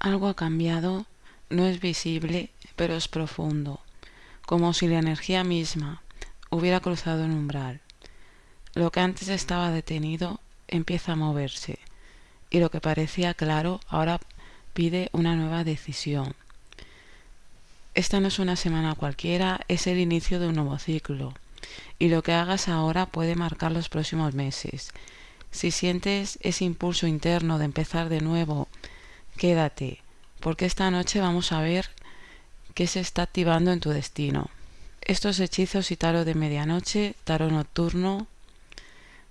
Algo ha cambiado, no es visible, pero es profundo, como si la energía misma hubiera cruzado un umbral. Lo que antes estaba detenido empieza a moverse, y lo que parecía claro ahora pide una nueva decisión. Esta no es una semana cualquiera, es el inicio de un nuevo ciclo, y lo que hagas ahora puede marcar los próximos meses. Si sientes ese impulso interno de empezar de nuevo, quédate, porque esta noche vamos a ver qué se está activando en tu destino. Estos hechizos y tarot de medianoche, tarot nocturno.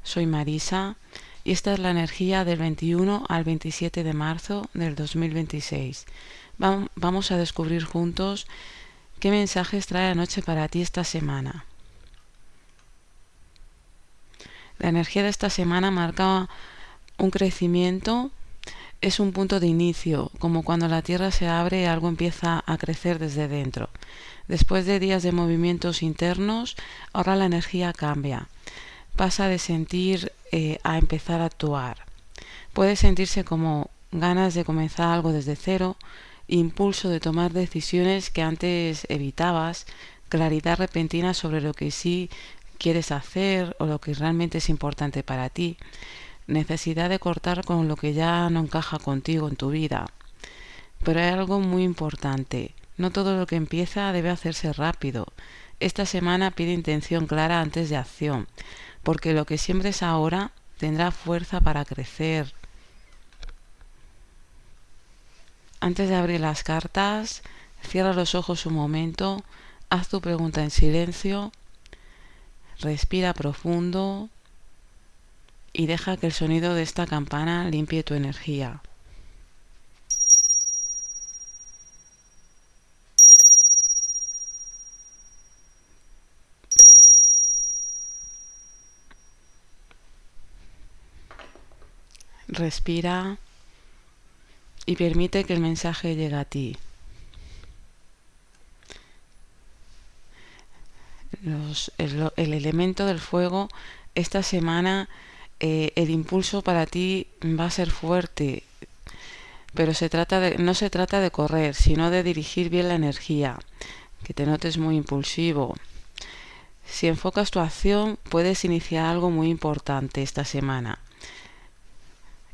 Soy Marisa y esta es la energía del 21 al 27 de marzo del 2026. Vamos a descubrir juntos qué mensajes trae la noche para ti esta semana. La energía de esta semana marca un crecimiento, es un punto de inicio, como cuando la tierra se abre y algo empieza a crecer desde dentro. Después de días de movimientos internos, ahora la energía cambia. Pasa de sentir a empezar a actuar. Puede sentirse como ganas de comenzar algo desde cero, impulso de tomar decisiones que antes evitabas, claridad repentina sobre lo que sí quieres hacer o lo que realmente es importante para ti, necesidad de cortar con lo que ya no encaja contigo en tu vida. Pero hay algo muy importante, no todo lo que empieza debe hacerse rápido. Esta semana pide intención clara antes de acción, porque lo que siembres ahora tendrá fuerza para crecer. Antes de abrir las cartas, cierra los ojos un momento, haz tu pregunta en silencio, respira profundo y deja que el sonido de esta campana limpie tu energía. Respira y permite que el mensaje llegue a ti. El elemento del fuego esta semana, el impulso para ti va a ser fuerte, pero no se trata de correr, sino de dirigir bien la energía, que te notes muy impulsivo. Si enfocas tu acción, puedes iniciar algo muy importante esta semana.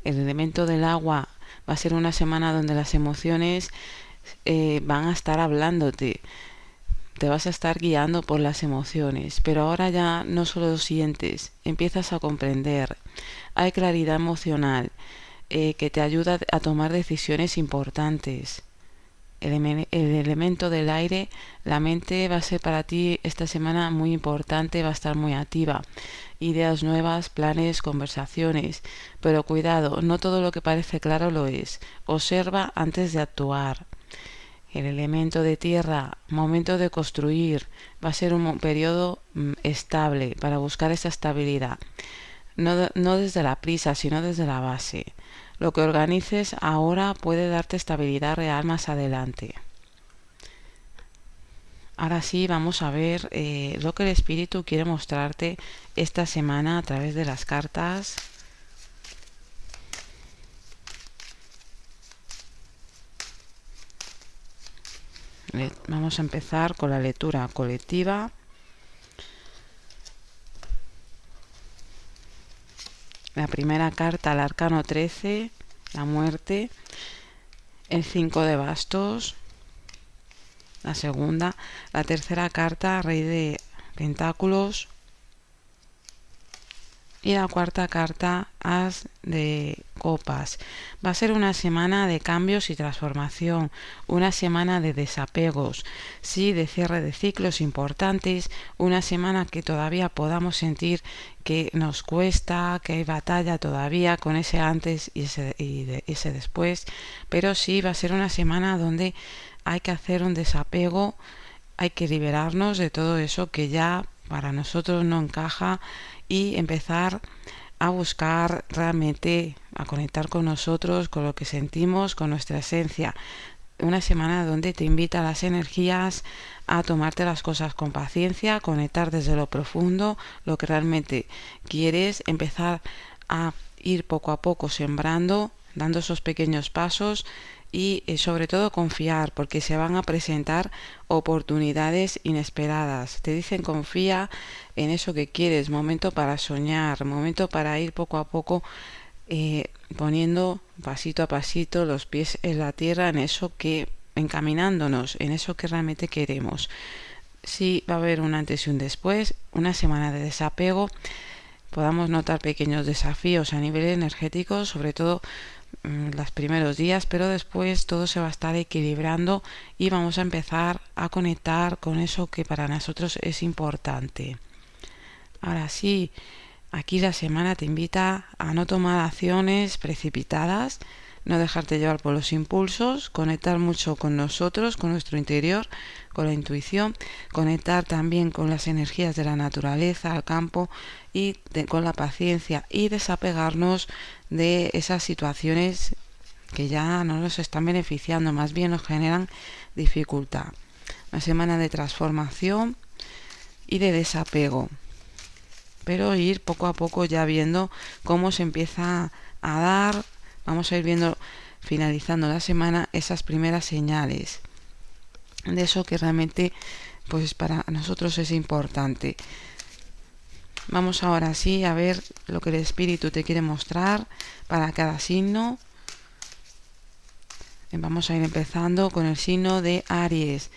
El elemento del agua va a ser una semana donde las emociones van a estar hablándote. Te vas a estar guiando por las emociones, pero ahora ya no solo lo sientes, empiezas a comprender. Hay claridad emocional que te ayuda a tomar decisiones importantes. El elemento del aire, la mente va a ser para ti esta semana muy importante, va a estar muy activa. Ideas nuevas, planes, conversaciones. Pero cuidado, no todo lo que parece claro lo es. Observa antes de actuar. El elemento de tierra, momento de construir, va a ser un periodo estable para buscar esa estabilidad. No desde la prisa, sino desde la base. Lo que organices ahora puede darte estabilidad real más adelante. Ahora sí, vamos a ver lo que el espíritu quiere mostrarte esta semana a través de las cartas. Vamos a empezar con la lectura colectiva. La primera carta, el arcano 13, la muerte. El 5 de bastos. La segunda. La tercera carta, rey de pentáculos. Y la cuarta carta, as de copas. Va a ser una semana de cambios y transformación, una semana de desapegos, sí, de cierre de ciclos importantes, una semana que todavía podamos sentir que nos cuesta, que hay batalla todavía con ese antes y ese después, pero sí va a ser una semana donde hay que hacer un desapego, hay que liberarnos de todo eso que ya para nosotros no encaja y empezar a buscar realmente, a conectar con nosotros, con lo que sentimos, con nuestra esencia. Una semana donde te invita a las energías a tomarte las cosas con paciencia, conectar desde lo profundo, lo que realmente quieres, empezar a ir poco a poco sembrando, dando esos pequeños pasos y sobre todo confiar, porque se van a presentar oportunidades inesperadas. Te dicen confía en eso que quieres, momento para soñar, momento para ir poco a poco poniendo pasito a pasito los pies en la tierra en eso que, encaminándonos en eso que realmente queremos. Sí, va a haber un antes y un después, una semana de desapego, podamos notar pequeños desafíos a nivel energético, sobre todo los primeros días, pero después todo se va a estar equilibrando y vamos a empezar a conectar con eso que para nosotros es importante. Ahora sí, aquí la semana te invita a no tomar acciones precipitadas, no dejarte llevar por los impulsos, conectar mucho con nosotros, con nuestro interior, con la intuición, conectar también con las energías de la naturaleza, al campo y con la paciencia y desapegarnos de esas situaciones que ya no nos están beneficiando, más bien nos generan dificultad. Una semana de transformación y de desapego, pero ir poco a poco ya viendo cómo se empieza a dar. Vamos a ir viendo, finalizando la semana, esas primeras señales de eso que realmente pues para nosotros es importante. Vamos ahora sí a ver lo que el espíritu te quiere mostrar para cada signo. Vamos a ir empezando con el signo de Aries.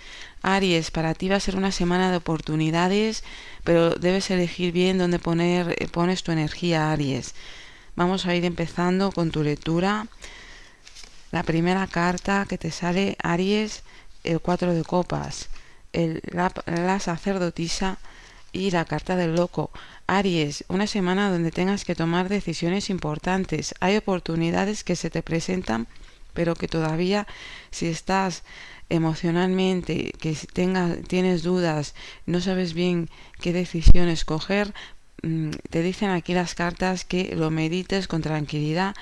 Aries, para ti va a ser una semana de oportunidades, pero debes elegir bien dónde pones tu energía, Aries. Vamos a ir empezando con tu lectura. La carta que te sale, Aries, el 4 de copas, la sacerdotisa y la carta del loco. Aries, una semana donde tengas que tomar decisiones importantes. Hay oportunidades que se te presentan, pero que todavía, si estás emocionalmente, que tienes dudas, no sabes bien qué decisión escoger, te dicen aquí las cartas que lo medites con tranquilidad,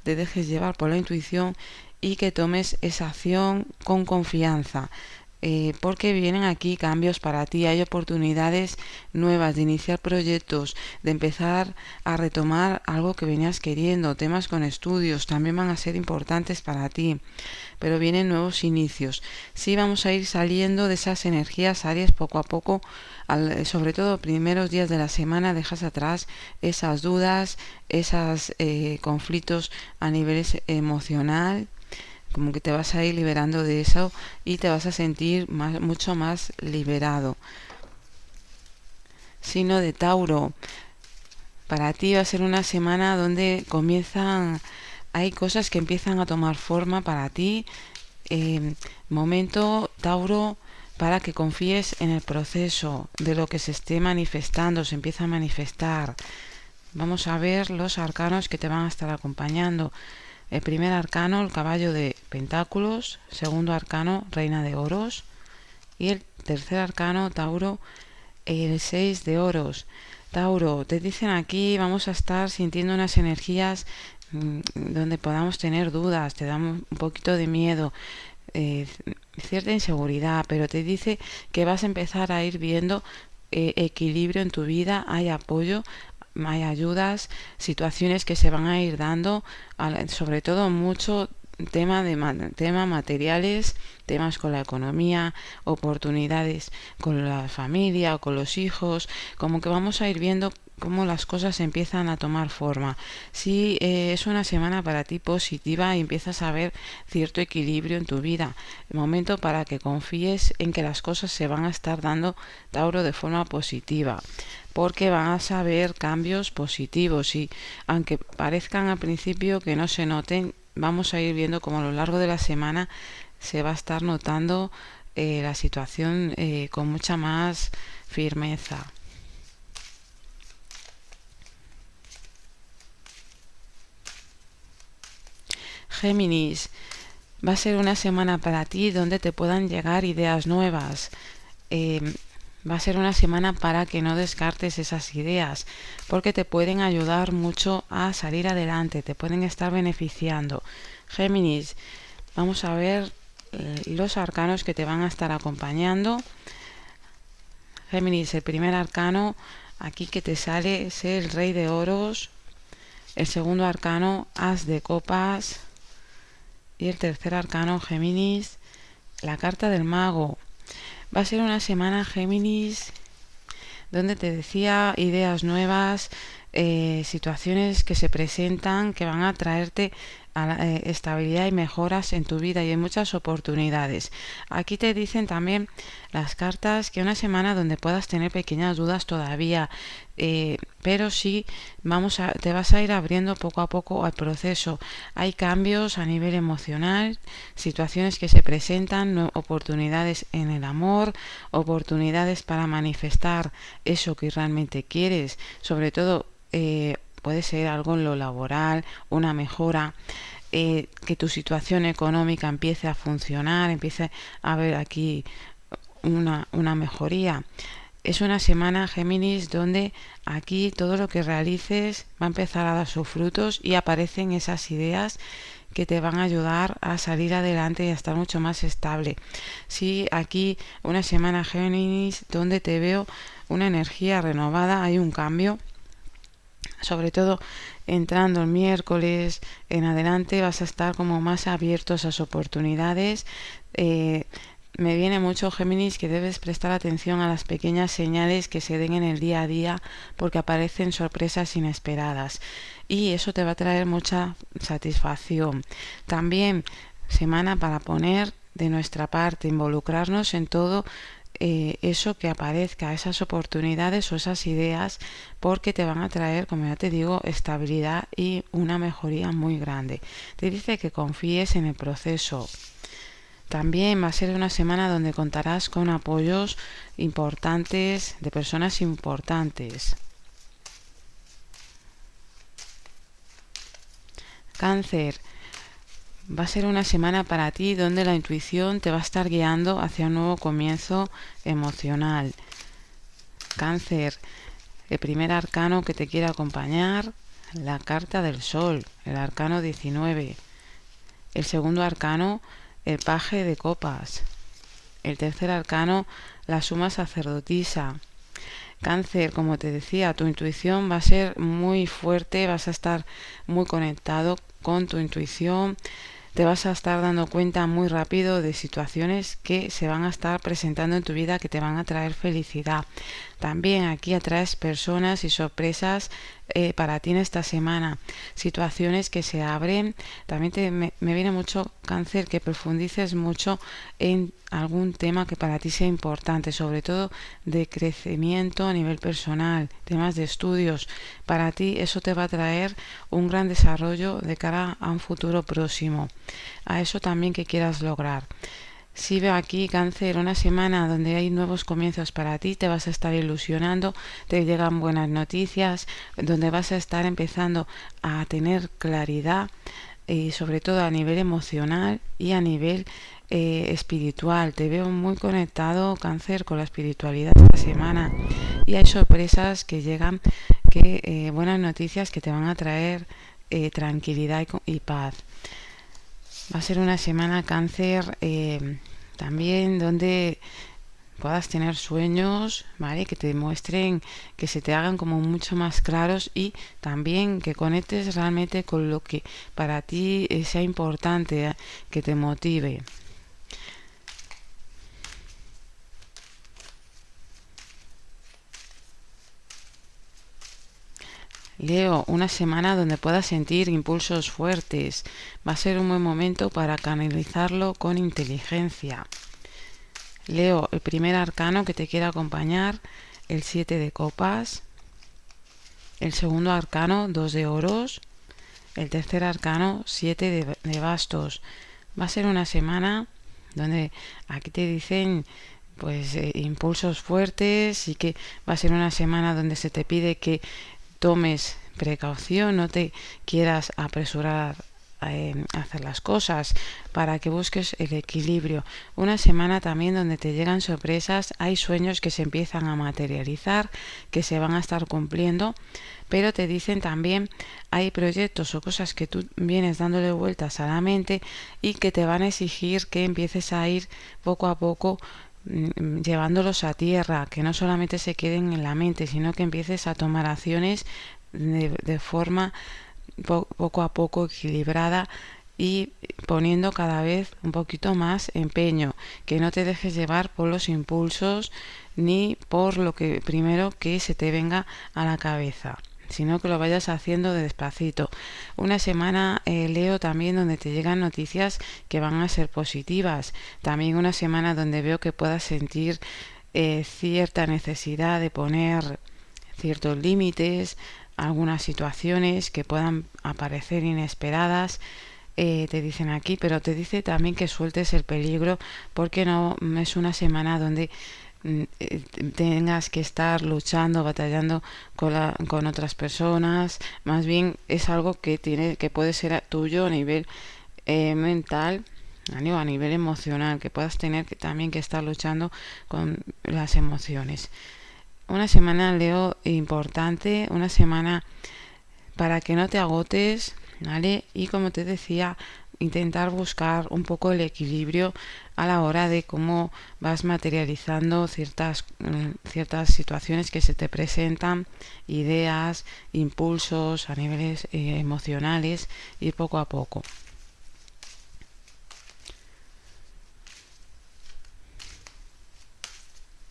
te dejes llevar por la intuición y que tomes esa acción con confianza. Porque vienen aquí cambios para ti, hay oportunidades nuevas de iniciar proyectos, de empezar a retomar algo que venías queriendo, temas con estudios también van a ser importantes para ti, pero vienen nuevos inicios. Sí, vamos a ir saliendo de esas energías, Aries, poco a poco, sobre todo primeros días de la semana, dejas atrás esas dudas, esos conflictos a nivel emocional, como que te vas a ir liberando de eso y te vas a sentir mucho más liberado. Signo de Tauro, para ti va a ser una semana donde hay cosas que empiezan a tomar forma para ti. Momento, Tauro, para que confíes en el proceso de lo que se esté manifestando, se empieza a manifestar. Vamos a ver los arcanos que te van a estar acompañando. El primer arcano, el caballo de pentáculos. Segundo arcano, reina de oros. Y el tercer arcano, Tauro, el 6 de oros. Tauro, te dicen aquí, vamos a estar sintiendo unas energías donde podamos tener dudas, te damos un poquito de miedo, cierta inseguridad, pero te dice que vas a empezar a ir viendo equilibrio en tu vida, hay apoyo, hay ayudas, situaciones que se van a ir dando, sobre todo mucho tema materiales, temas con la economía, oportunidades con la familia o con los hijos, como que vamos a ir viendo cómo las cosas empiezan a tomar forma. Si es una semana para ti positiva y empiezas a ver cierto equilibrio en tu vida, el momento para que confíes en que las cosas se van a estar dando, Tauro, de forma positiva, porque vas a ver cambios positivos y aunque parezcan al principio que no se noten, vamos a ir viendo cómo a lo largo de la semana se va a estar notando la situación con mucha más firmeza. Géminis, va a ser una semana para ti donde te puedan llegar ideas nuevas. Va a ser una semana para que no descartes esas ideas, porque te pueden ayudar mucho a salir adelante, te pueden estar beneficiando. Géminis, vamos a ver los arcanos que te van a estar acompañando. Géminis, el primer arcano aquí que te sale es el rey de oros. El segundo arcano, as de copas. Y el tercer arcano, Géminis, la carta del mago. Va a ser una semana, Géminis, donde te decía ideas nuevas, situaciones que se presentan que van a traerte estabilidad y mejoras en tu vida y en muchas oportunidades. Aquí te dicen también las cartas que una semana donde puedas tener pequeñas dudas todavía, pero sí te vas a ir abriendo poco a poco al proceso. Hay cambios a nivel emocional, situaciones que se presentan, oportunidades en el amor, oportunidades para manifestar eso que realmente quieres, sobre todo puede ser algo en lo laboral, una mejora, que tu situación económica empiece a funcionar, empiece a haber aquí una mejoría. Es una semana, Géminis, donde aquí todo lo que realices va a empezar a dar sus frutos y aparecen esas ideas que te van a ayudar a salir adelante y a estar mucho más estable. Sí, aquí una semana, Géminis, donde te veo una energía renovada, hay un cambio. Sobre todo entrando el miércoles en adelante vas a estar como más abierto a esas oportunidades. Me viene mucho, Géminis, que debes prestar atención a las pequeñas señales que se den en el día a día porque aparecen sorpresas inesperadas y eso te va a traer mucha satisfacción. También semana para poner de nuestra parte, involucrarnos en todo eso que aparezca, esas oportunidades o esas ideas, porque te van a traer, como ya te digo, estabilidad y una mejoría muy grande. Te dice que confíes en el proceso. También va a ser una semana donde contarás con apoyos importantes de personas importantes. Cáncer. Va a ser una semana para ti donde la intuición te va a estar guiando hacia un nuevo comienzo emocional. Cáncer, el primer arcano que te quiere acompañar, la carta del sol, el arcano 19. El segundo arcano, el paje de copas. El tercer arcano, la suma sacerdotisa. Cáncer, como te decía, tu intuición va a ser muy fuerte, vas a estar muy conectado con tu intuición, te vas a estar dando cuenta muy rápido de situaciones que se van a estar presentando en tu vida que te van a traer felicidad. También aquí atraes personas y sorpresas para ti en esta semana, situaciones que se abren. También me viene mucho, Cáncer, que profundices mucho en algún tema que para ti sea importante, sobre todo de crecimiento a nivel personal, temas de estudios. Para ti eso te va a traer un gran desarrollo de cara a un futuro próximo, a eso también que quieras lograr. Si veo aquí, Cáncer, una semana donde hay nuevos comienzos para ti, te vas a estar ilusionando, te llegan buenas noticias, donde vas a estar empezando a tener claridad, y sobre todo a nivel emocional y a nivel espiritual. Te veo muy conectado, Cáncer, con la espiritualidad esta semana y hay sorpresas que llegan, buenas noticias que te van a traer tranquilidad y paz. Va a ser una semana, Cáncer, también donde puedas tener sueños, ¿vale? Que te muestren, que se te hagan como mucho más claros y también que conectes realmente con lo que para ti sea importante, que te motive. Leo, una semana donde puedas sentir impulsos fuertes. Va a ser un buen momento para canalizarlo con inteligencia. Leo, el primer arcano que te quiere acompañar, el 7 de copas. El segundo arcano, 2 de oros. El tercer arcano, 7 de bastos. Va a ser una semana donde aquí te dicen pues impulsos fuertes y que va a ser una semana donde se te pide que tomes precaución, no te quieras apresurar a hacer las cosas, para que busques el equilibrio. Una semana también donde te llegan sorpresas, hay sueños que se empiezan a materializar, que se van a estar cumpliendo, pero te dicen también hay proyectos o cosas que tú vienes dándole vueltas a la mente y que te van a exigir que empieces a ir poco a poco llevándolos a tierra, que no solamente se queden en la mente, sino que empieces a tomar acciones de forma poco a poco equilibrada y poniendo cada vez un poquito más empeño, que no te dejes llevar por los impulsos ni por lo que primero que se te venga a la cabeza, sino que lo vayas haciendo despacito. Una semana, Leo, también donde te llegan noticias que van a ser positivas. También una semana donde veo que puedas sentir cierta necesidad de poner ciertos límites, algunas situaciones que puedan aparecer inesperadas. Te dicen aquí, pero te dice también que sueltes el peligro, porque no es una semana donde tengas que estar luchando, batallando con otras personas. Más bien es algo que puede ser tuyo a nivel mental, a nivel emocional, que puedas tener también que estar luchando con las emociones. Una semana, Leo, importante, una semana para que no te agotes, ¿vale? Y como te decía, intentar buscar un poco el equilibrio a la hora de cómo vas materializando ciertas situaciones que se te presentan, ideas, impulsos a niveles emocionales, y poco a poco.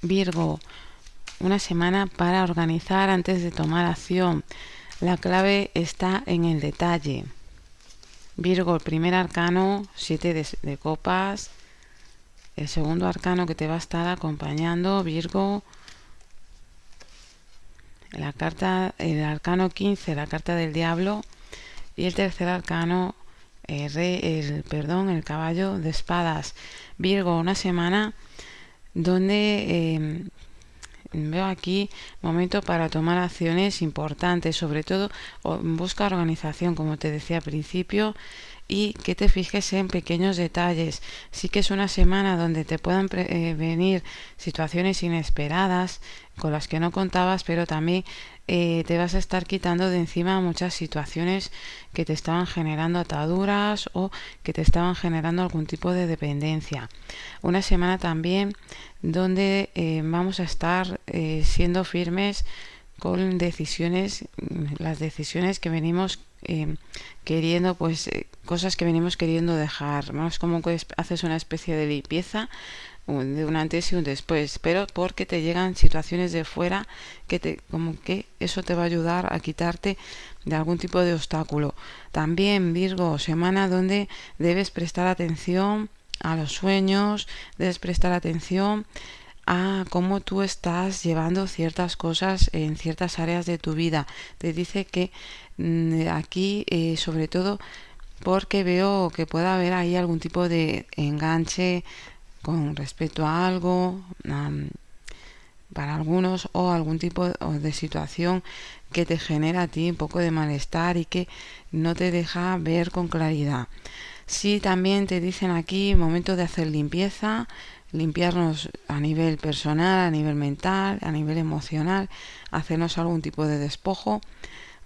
Virgo, una semana para organizar antes de tomar acción. La clave está en el detalle. Virgo, el primer arcano, 7 de copas. El segundo arcano que te va a estar acompañando, Virgo, el arcano 15, la carta del diablo. Y el tercer arcano, el caballo de espadas. Virgo, una semana donde veo aquí momento para tomar acciones importantes, sobre todo busca organización, como te decía al principio, y que te fijes en pequeños detalles. Sí que es una semana donde te puedan venir situaciones inesperadas con las que no contabas, pero también te vas a estar quitando de encima muchas situaciones que te estaban generando ataduras o que te estaban generando algún tipo de dependencia. Una semana también donde vamos a estar siendo firmes con las decisiones que venimos queriendo, cosas que venimos queriendo dejar. Vamos, como que haces una especie de limpieza de un antes y un después, pero porque te llegan situaciones de fuera como que eso te va a ayudar a quitarte de algún tipo de obstáculo. También, Virgo, semana donde debes prestar atención a los sueños, debes prestar atención a cómo tú estás llevando ciertas cosas en ciertas áreas de tu vida. Te dice que aquí, sobre todo, porque veo que puede haber ahí algún tipo de enganche con respecto a algo, para algunos, o algún tipo de situación que te genera a ti un poco de malestar y que no te deja ver con claridad. Sí, también te dicen aquí momento de hacer limpieza, limpiarnos a nivel personal, a nivel mental, a nivel emocional, hacernos algún tipo de despojo.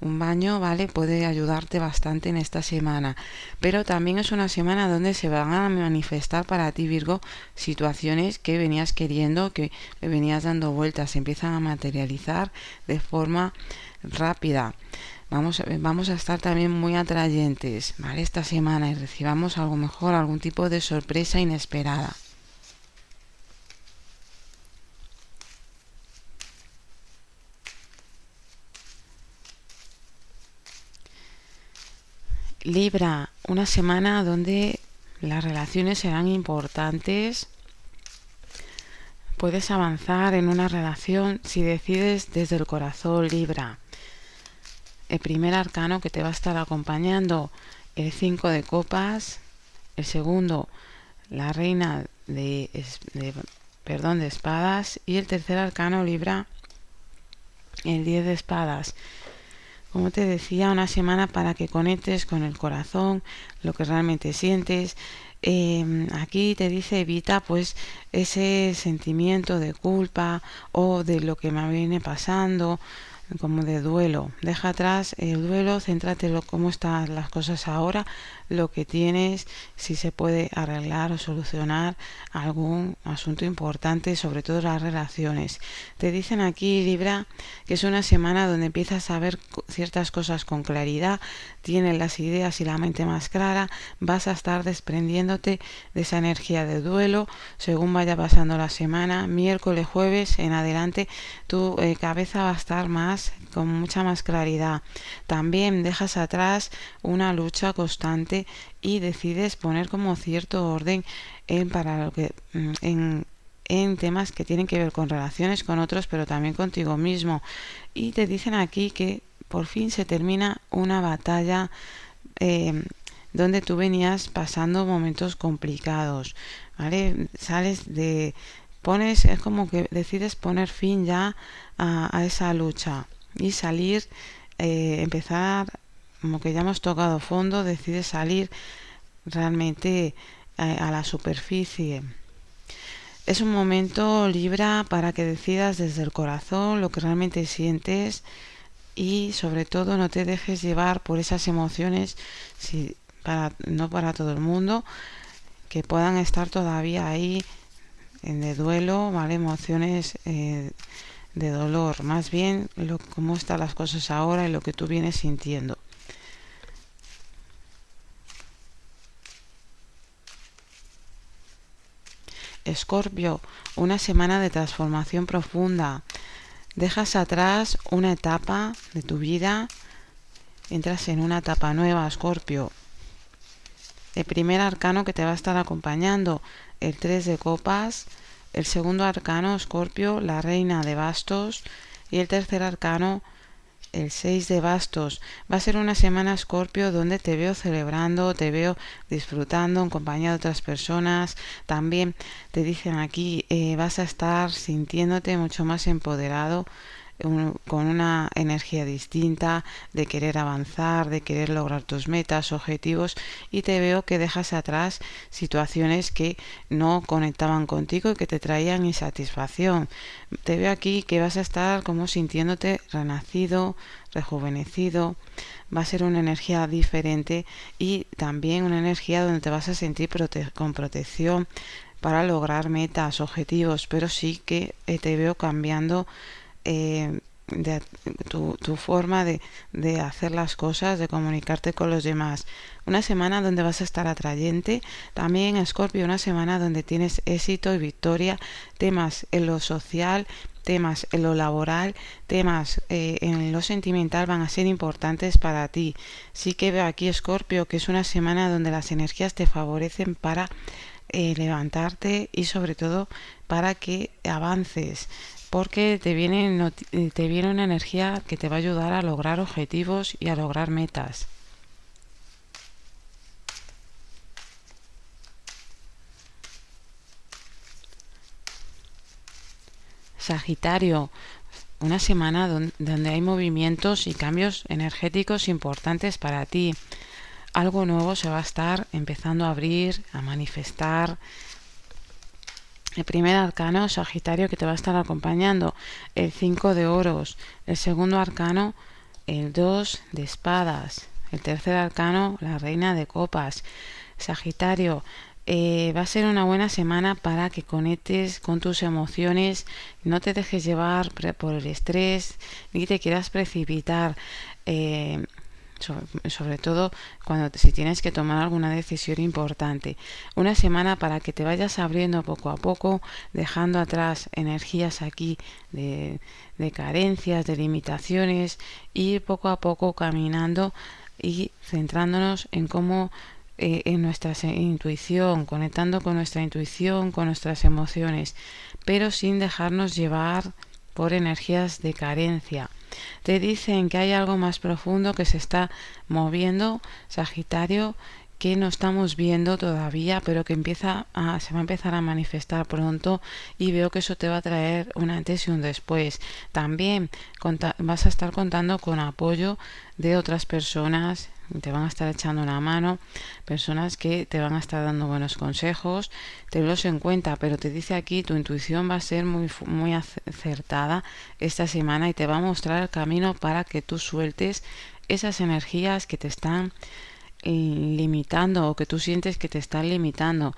Un baño, ¿vale? Puede ayudarte bastante en esta semana. Pero también es una semana donde se van a manifestar para ti, Virgo, situaciones que venías queriendo, que venías dando vueltas, se empiezan a materializar de forma rápida. Vamos a estar también muy atrayentes, ¿vale? Esta semana, y recibamos algo mejor, algún tipo de sorpresa inesperada. Libra, una semana donde las relaciones serán importantes. Puedes avanzar en una relación si decides desde el corazón, Libra. El primer arcano que te va a estar acompañando, el 5 de copas. El segundo, la reina de espadas. Y el tercer arcano, Libra, el 10 de espadas. Como te decía, una semana para que conectes con el corazón, lo que realmente sientes. Aquí te dice evita ese sentimiento de culpa o de lo que me viene pasando, como de duelo. Deja atrás el duelo, céntrate en cómo están las cosas ahora, lo que tienes, si se puede arreglar o solucionar algún asunto importante, sobre todo las relaciones. Te dicen aquí, Libra, que es una semana donde empiezas a ver ciertas cosas con claridad, tienes las ideas y la mente más clara, vas a estar desprendiéndote de esa energía de duelo según vaya pasando la semana. Miércoles, jueves en adelante tu cabeza va a estar más con mucha más claridad. También dejas atrás una lucha constante y decides poner como cierto orden para lo que en temas que tienen que ver con relaciones con otros, pero también contigo mismo. Y te dicen aquí que por fin se termina una batalla donde tú venías pasando momentos complicados, ¿vale? Es como que decides poner fin ya a esa lucha y salir, empezar, como que ya hemos tocado fondo, decides salir realmente a la superficie. Es un momento, Libra, para que decidas desde el corazón lo que realmente sientes y sobre todo no te dejes llevar por esas emociones, no para todo el mundo, que puedan estar todavía ahí de duelo, ¿vale? Emociones de dolor, más bien cómo están las cosas ahora y lo que tú vienes sintiendo. Escorpio, una semana de transformación profunda. Dejas atrás una etapa de tu vida, entras en una etapa nueva, Escorpio. El primer arcano que te va a estar acompañando, el 3 de copas. El segundo arcano, Escorpio, la reina de bastos. Y el tercer arcano, el 6 de bastos. Va a ser una semana, Escorpio, donde te veo celebrando, te veo disfrutando en compañía de otras personas. También te dicen aquí, vas a estar sintiéndote mucho más empoderado, con una energía distinta de querer avanzar, de querer lograr tus metas, objetivos, y te veo que dejas atrás situaciones que no conectaban contigo y que te traían insatisfacción. Te veo aquí que vas a estar como sintiéndote renacido, rejuvenecido. Va a ser una energía diferente y también una energía donde te vas a sentir con protección para lograr metas, objetivos, pero sí que te veo cambiando de tu forma de hacer las cosas, de comunicarte con los demás. Una semana donde vas a estar atrayente. También, Escorpio, una semana donde tienes éxito y victoria. Temas en lo social, temas en lo laboral, temas en lo sentimental van a ser importantes para ti. Sí que veo aquí, Escorpio, que es una semana donde las energías te favorecen para levantarte y sobre todo para que avances, porque te viene una energía que te va a ayudar a lograr objetivos y a lograr metas. Sagitario, una semana donde hay movimientos y cambios energéticos importantes para ti. Algo nuevo se va a estar empezando a abrir, a manifestar. El primer arcano, Sagitario, que te va a estar acompañando, el 5 de oros. El segundo arcano, el 2 de espadas. El tercer arcano, la reina de copas. Sagitario, va a ser una buena semana para que conectes con tus emociones, no te dejes llevar por el estrés, ni te quieras precipitar. Sobre todo si tienes que tomar alguna decisión importante. Una semana para que te vayas abriendo poco a poco, dejando atrás energías aquí de carencias, de limitaciones, y poco a poco caminando y centrándonos en cómo en nuestra intuición, conectando con nuestra intuición, con nuestras emociones, pero sin dejarnos llevar por energías de carencia. Te dicen que hay algo más profundo que se está moviendo, Sagitario, que no estamos viendo todavía, pero que se va a empezar a manifestar pronto, y veo que eso te va a traer un antes y un después. También vas a estar contando con apoyo de otras personas, te van a estar echando una mano, personas que te van a estar dando buenos consejos, tenlos en cuenta, pero te dice aquí tu intuición va a ser muy acertada esta semana y te va a mostrar el camino para que tú sueltes esas energías que te están limitando o que tú sientes que te están limitando.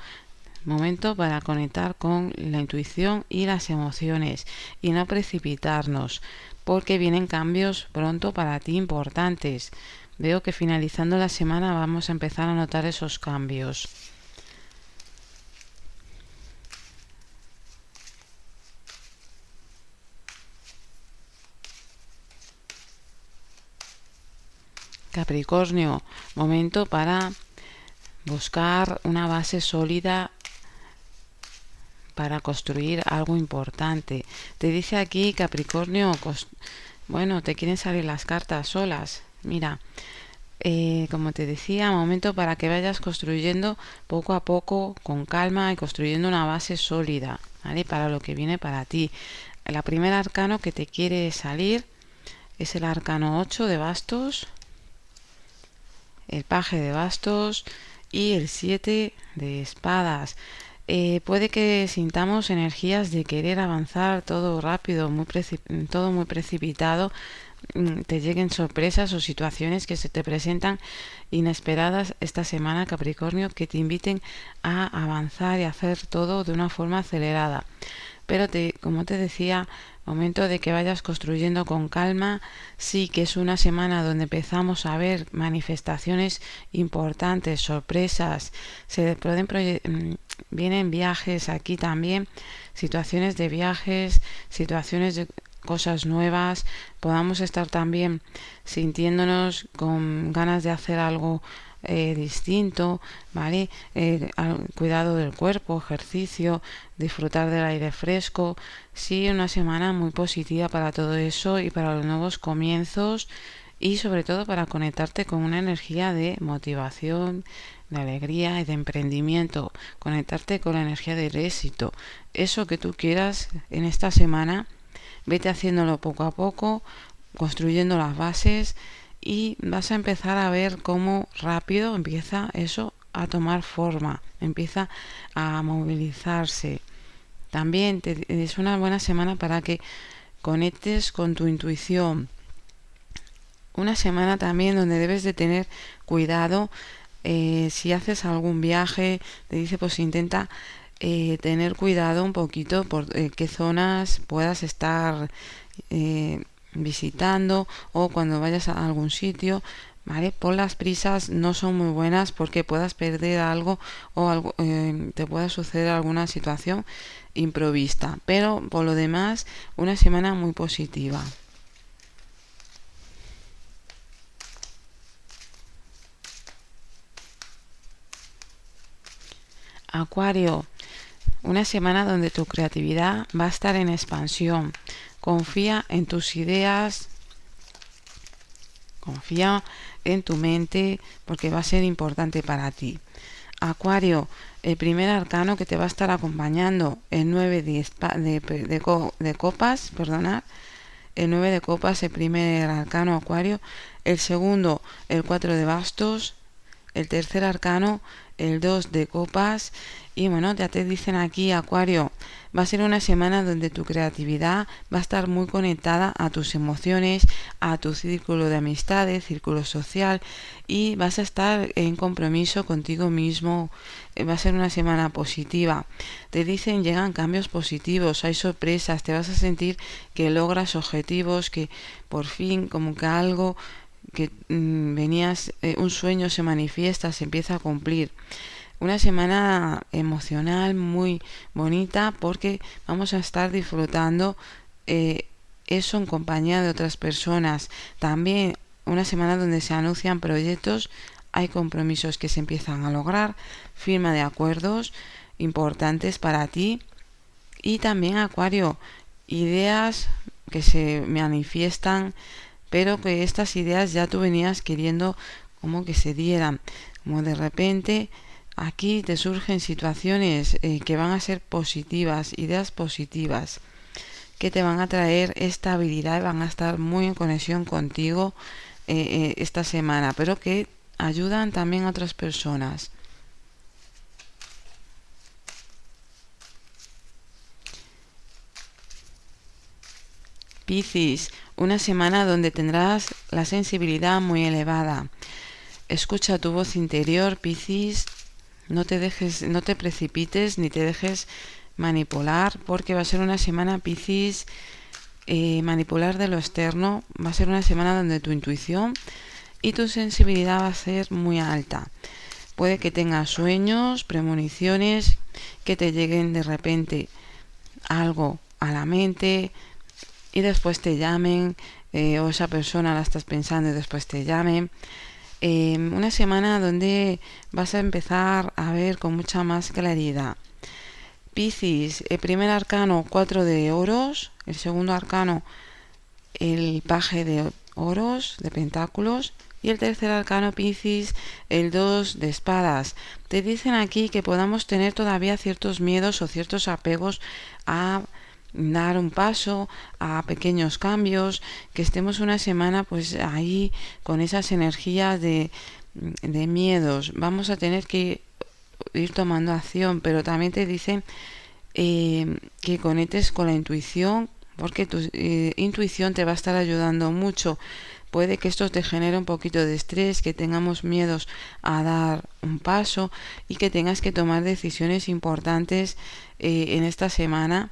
Momento para conectar con la intuición y las emociones y no precipitarnos, porque vienen cambios pronto para ti importantes. Veo que finalizando la semana vamos a empezar a notar esos cambios. Capricornio, momento para buscar una base sólida para construir algo importante. Te dice aquí Capricornio, bueno, te quieren salir las cartas solas. Mira, como te decía, momento para que vayas construyendo poco a poco, con calma y construyendo una base sólida, ¿vale? Para lo que viene para ti. El primer arcano que te quiere salir es el arcano 8 de bastos, el paje de bastos y el 7 de espadas. Puede que sintamos energías de querer avanzar todo rápido, todo muy precipitado, te lleguen sorpresas o situaciones que se te presentan inesperadas esta semana, Capricornio, que te inviten a avanzar y hacer todo de una forma acelerada. Pero como te decía, momento de que vayas construyendo con calma. Sí que es una semana donde empezamos a ver manifestaciones importantes, sorpresas, vienen viajes aquí también, situaciones de viajes, situaciones de cosas nuevas, podamos estar también sintiéndonos con ganas de hacer algo distinto, ¿vale? Cuidado del cuerpo, ejercicio, disfrutar del aire fresco. Sí, una semana muy positiva para todo eso y para los nuevos comienzos y sobre todo para conectarte con una energía de motivación, de alegría y de emprendimiento, conectarte con la energía del éxito. Eso que tú quieras en esta semana, vete haciéndolo poco a poco, construyendo las bases y vas a empezar a ver cómo rápido empieza eso a tomar forma, empieza a movilizarse. También es una buena semana para que conectes con tu intuición. Una semana también donde debes de tener cuidado. Si haces algún viaje, te dice pues intenta tener cuidado un poquito por qué zonas puedas estar visitando o cuando vayas a algún sitio, ¿vale? Por las prisas no son muy buenas porque puedas perder algo o te pueda suceder alguna situación improvista, pero por lo demás una semana muy positiva. Acuario, una semana donde tu creatividad va a estar en expansión. Confía en tus ideas, confía en tu mente porque va a ser importante para ti. Acuario, el primer arcano que te va a estar acompañando, el 9 de copas, perdonad, el 9 de copas, el primer arcano Acuario, el segundo, el 4 de bastos, el tercer arcano, el 2 de copas. Y bueno, ya te dicen aquí, Acuario, va a ser una semana donde tu creatividad va a estar muy conectada a tus emociones, a tu círculo de amistades, círculo social, y vas a estar en compromiso contigo mismo. Va a ser una semana positiva. Te dicen, llegan cambios positivos, hay sorpresas, te vas a sentir que logras objetivos, que por fin como que algo que venías, un sueño se manifiesta, se empieza a cumplir. Una semana emocional muy bonita porque vamos a estar disfrutando eso en compañía de otras personas. También una semana donde se anuncian proyectos, hay compromisos que se empiezan a lograr, firma de acuerdos importantes para ti. Y también, Acuario, ideas que se manifiestan, pero que estas ideas ya tú venías queriendo como que se dieran, como de repente aquí te surgen situaciones que van a ser positivas, ideas positivas, que te van a traer estabilidad y van a estar muy en conexión contigo esta semana, pero que ayudan también a otras personas. Piscis, una semana donde tendrás la sensibilidad muy elevada. Escucha tu voz interior, Piscis. No te precipites ni te dejes manipular, porque va a ser una semana, Piscis, manipular de lo externo. Va a ser una semana donde tu intuición y tu sensibilidad va a ser muy alta. Puede que tengas sueños, premoniciones, que te lleguen de repente algo a la mente y después te llamen, o esa persona la estás pensando y después te llamen. Una semana donde vas a empezar a ver con mucha más claridad. Piscis, el primer arcano 4 de oros, el segundo arcano el paje de oros, de pentáculos, y el tercer arcano, Piscis, el 2 de espadas. Te dicen aquí que podamos tener todavía ciertos miedos o ciertos apegos a dar un paso, a pequeños cambios, que estemos una semana pues ahí con esas energías de miedos. Vamos a tener que ir tomando acción, pero también te dicen que conectes con la intuición, porque tu intuición te va a estar ayudando mucho. Puede que esto te genere un poquito de estrés, que tengamos miedos a dar un paso y que tengas que tomar decisiones importantes en esta semana,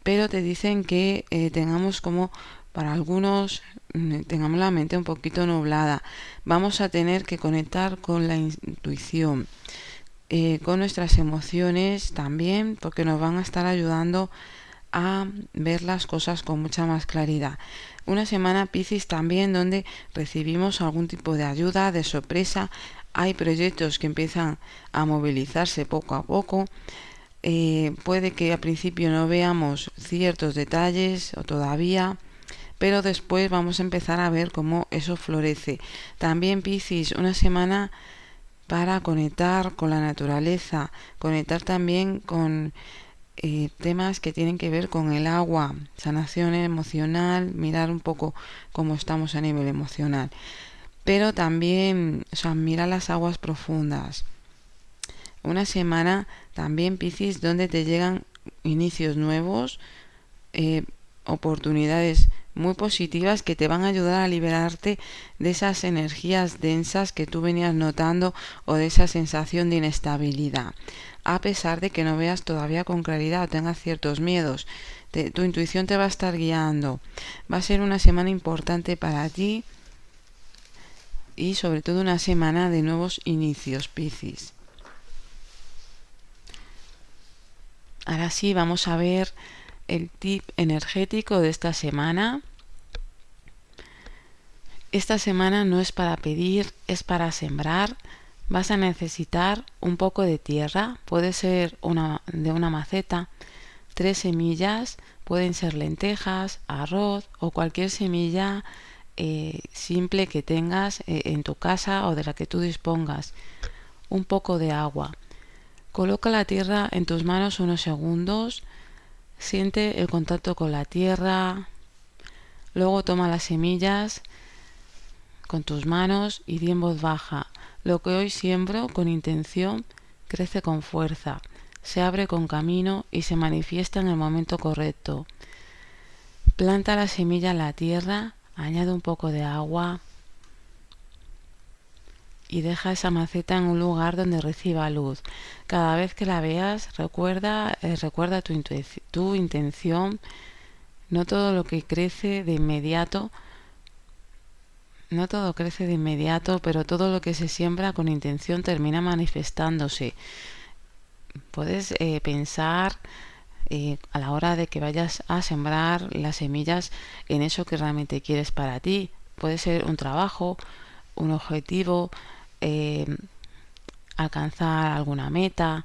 pero te dicen que tengamos como para algunos tengamos la mente un poquito nublada. Vamos a tener que conectar con la intuición, con nuestras emociones también, porque nos van a estar ayudando a ver las cosas con mucha más claridad. Una semana, Piscis, también donde recibimos algún tipo de ayuda, de sorpresa. Hay proyectos que empiezan a movilizarse poco a poco. Puede que al principio no veamos ciertos detalles o todavía, pero después vamos a empezar a ver cómo eso florece. También, Piscis, una semana para conectar con la naturaleza, conectar también con temas que tienen que ver con el agua, sanación emocional, mirar un poco cómo estamos a nivel emocional, pero también, o sea, mira las aguas profundas. Una semana también, Piscis, donde te llegan inicios nuevos, oportunidades muy positivas que te van a ayudar a liberarte de esas energías densas que tú venías notando o de esa sensación de inestabilidad. A pesar de que no veas todavía con claridad o tengas ciertos miedos, tu intuición te va a estar guiando. Va a ser una semana importante para ti y sobre todo una semana de nuevos inicios, Piscis. Ahora sí, vamos a ver el tip energético de esta semana. Esta semana no es para pedir, es para sembrar. Vas a necesitar un poco de tierra, puede ser de una maceta, 3 semillas, pueden ser lentejas, arroz o cualquier semilla simple que tengas en tu casa o de la que tú dispongas. Un poco de agua. Coloca la tierra en tus manos unos segundos, siente el contacto con la tierra, luego toma las semillas con tus manos y di en voz baja: lo que hoy siembro con intención crece con fuerza, se abre con camino y se manifiesta en el momento correcto. Planta la semilla en la tierra, añade un poco de agua y deja esa maceta en un lugar donde reciba luz. Cada vez que la veas, recuerda tu intención. No todo lo que crece de inmediato, no todo crece de inmediato, pero todo lo que se siembra con intención termina manifestándose. Puedes pensar a la hora de que vayas a sembrar las semillas en eso que realmente quieres para ti. Puede ser un trabajo, un objetivo, alcanzar alguna meta.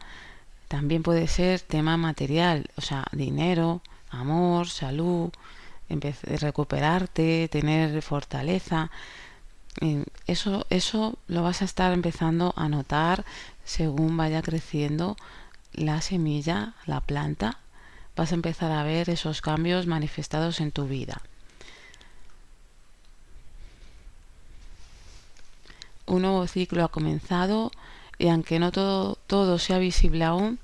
También puede ser tema material, o sea, dinero, amor, salud, recuperarte, tener fortaleza. Eso lo vas a estar empezando a notar según vaya creciendo la semilla, la planta. Vas a empezar a ver esos cambios manifestados en tu vida. Un nuevo ciclo ha comenzado y aunque no todo sea visible aún,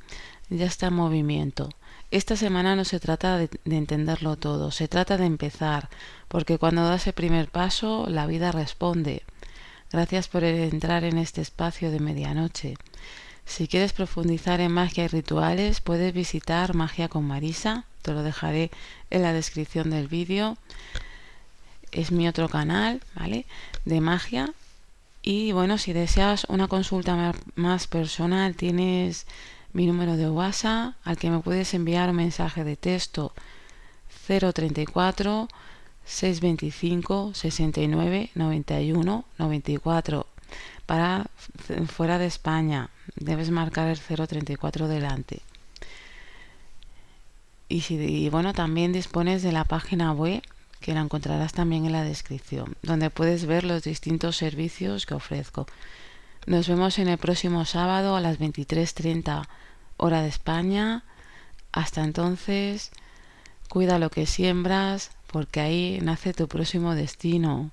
ya está en movimiento. Esta semana no se trata de entenderlo todo, se trata de empezar, porque cuando das el primer paso, la vida responde. Gracias por entrar en este espacio de medianoche. Si quieres profundizar en magia y rituales, puedes visitar Magia con Marisa. Te lo dejaré en la descripción del vídeo. Es mi otro canal, ¿vale? De magia. Y bueno, si deseas una consulta más personal, tienes mi número de WhatsApp al que me puedes enviar un mensaje de texto 034 625 69 91 94. Para fuera de España debes marcar el 034 delante. Y bueno, también dispones de la página web, que la encontrarás también en la descripción, donde puedes ver los distintos servicios que ofrezco. Nos vemos en el próximo sábado a las 23:30 hora de España. Hasta entonces, cuida lo que siembras, porque ahí nace tu próximo destino.